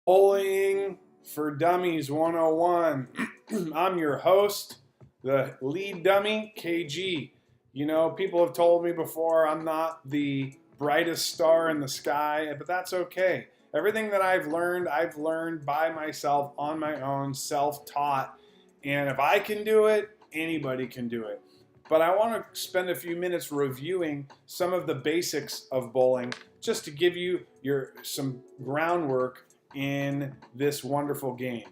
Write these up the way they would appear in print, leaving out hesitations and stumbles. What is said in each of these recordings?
Bowling for Dummies 101. I'm your host, the lead dummy, KG. You know, people have told me before I'm not the brightest star in the sky, but that's okay. Everything that I've learned by myself, on my own, self-taught. And if I can do it, anybody can do it. But I want to spend a few minutes reviewing some of the basics of bowling just to give you some groundwork in this wonderful game.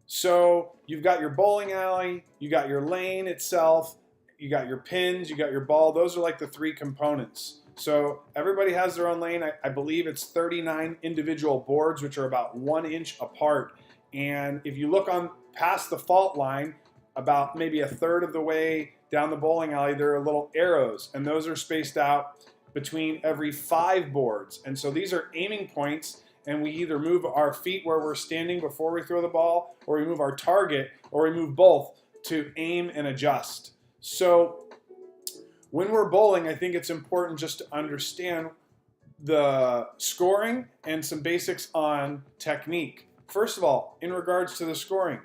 So you've got your bowling alley, you got your lane itself, you got your pins, you got your ball. Those are like the three components. So everybody has their own lane. I believe it's 39 individual boards, which are about 1 inch apart. And if you look on past the fault line, about maybe a third of the way down the bowling alley, there are little arrows, and those are spaced out between every 5 boards. And so these are aiming points, and we either move our feet where we're standing before we throw the ball, or we move our target, or we move both to aim and adjust. So when we're bowling, I think it's important just to understand the scoring and some basics on technique. First of all, in regards to the scoring,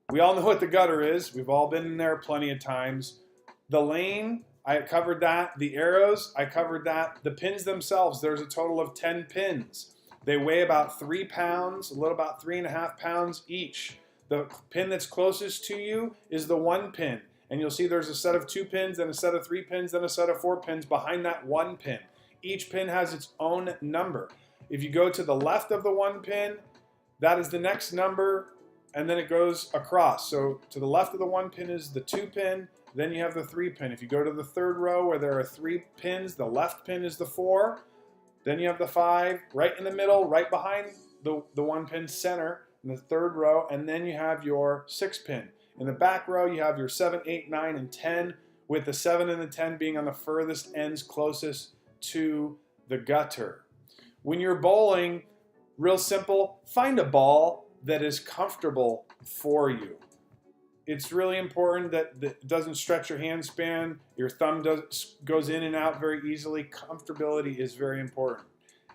we all know what the gutter is. We've all been in there plenty of times. The lane, I covered that. The arrows, I covered that. The pins themselves, there's a total of 10 pins. They weigh about 3 pounds, a little about 3.5 pounds each. The pin that's closest to you is the 1 pin. And you'll see there's a set of 2 pins, then a set of 3 pins, then a set of 4 pins behind that 1 pin. Each pin has its own number. If you go to the left of the 1 pin, that is the next number, and then it goes across. So to the left of the 1 pin is the 2 pin, then you have the 3 pin. If you go to the third row where there are 3 pins, the left pin is the 4, then you have the 5, right in the middle, right behind the 1 pin center in the third row, and then you have your 6 pin. In the back row, you have your 7, 8, 9, and 10, with the 7 and the 10 being on the furthest ends closest to the gutter. When you're bowling, real simple, find a ball that is comfortable for you. It's really important that it doesn't stretch your hand span, your thumb goes in and out very easily. Comfortability is very important.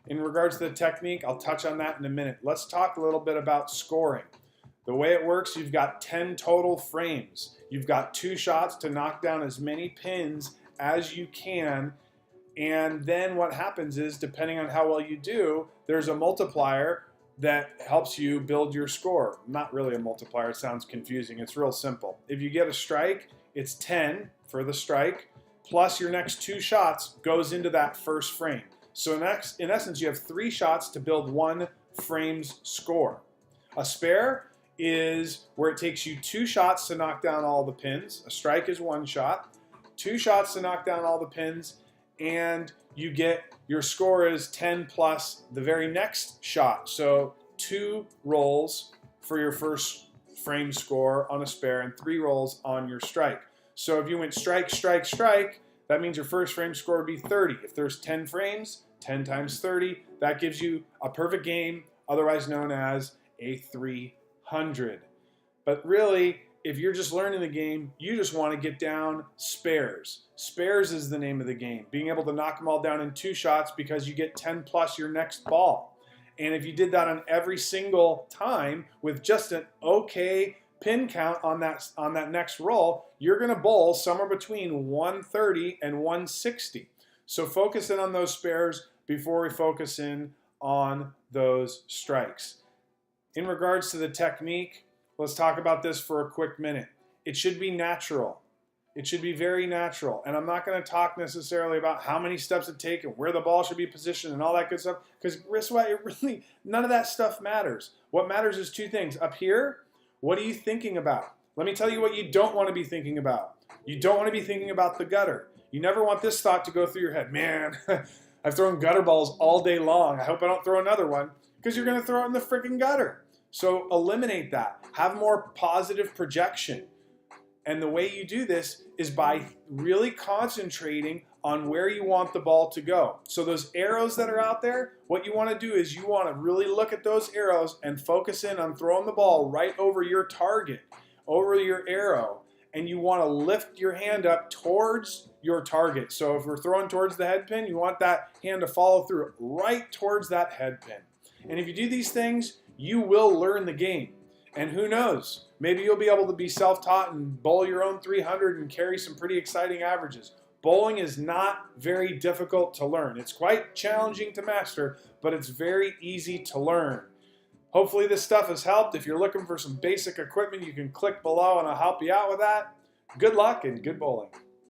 In regards to the technique, I'll touch on that in a minute. Let's talk a little bit about scoring. The way it works, you've got 10 total frames. You've got 2 shots to knock down as many pins as you can. And then what happens is, depending on how well you do, there's a multiplier that helps you build your score. Not really a multiplier, it sounds confusing. It's real simple. If you get a strike, it's 10 for the strike, plus your next 2 shots goes into that first frame. So in essence, you have 3 shots to build 1 frame's score. A spare is where it takes you 2 shots to knock down all the pins. A strike is 1 shot. 2 shots to knock down all the pins, and you get your score is 10 plus the very next shot. So 2 rolls for your first frame score on a spare and 3 rolls on your strike. So if you went strike, strike, strike, that means your first frame score would be 30. If there's 10 frames, 10 times 30, that gives you a perfect game, otherwise known as a 300. But really, if you're just learning the game, you just want to get down spares. Spares is the name of the game. Being able to knock them all down in 2 shots because you get 10 plus your next ball. And if you did that on every single time with just an okay pin count on that next roll, you're going to bowl somewhere between 130 and 160. So focus in on those spares before we focus in on those strikes. In regards to the technique, let's talk about this for a quick minute. It should be natural. It should be very natural. And I'm not going to talk necessarily about how many steps it takes and where the ball should be positioned and all that good stuff, because guess what? None of that stuff matters. What matters is 2 things. Up here, what are you thinking about? Let me tell you what you don't want to be thinking about. You don't want to be thinking about the gutter. You never want this thought to go through your head. Man, I've thrown gutter balls all day long. I hope I don't throw another one, because you're going to throw it in the freaking gutter. So eliminate that. Have more positive projection. And the way you do this is by really concentrating on where you want the ball to go. So those arrows that are out there, what you want to do is you want to really look at those arrows and focus in on throwing the ball right over your target, over your arrow. And you want to lift your hand up towards your target. So if we're throwing towards the head pin, you want that hand to follow through right towards that head pin. And if you do these things, you will learn the game. And who knows, maybe you'll be able to be self-taught and bowl your own 300 and carry some pretty exciting averages. Bowling is not very difficult to learn. It's quite challenging to master, but it's very easy to learn. Hopefully this stuff has helped. If you're looking for some basic equipment, you can click below and I'll help you out with that. Good luck and good bowling.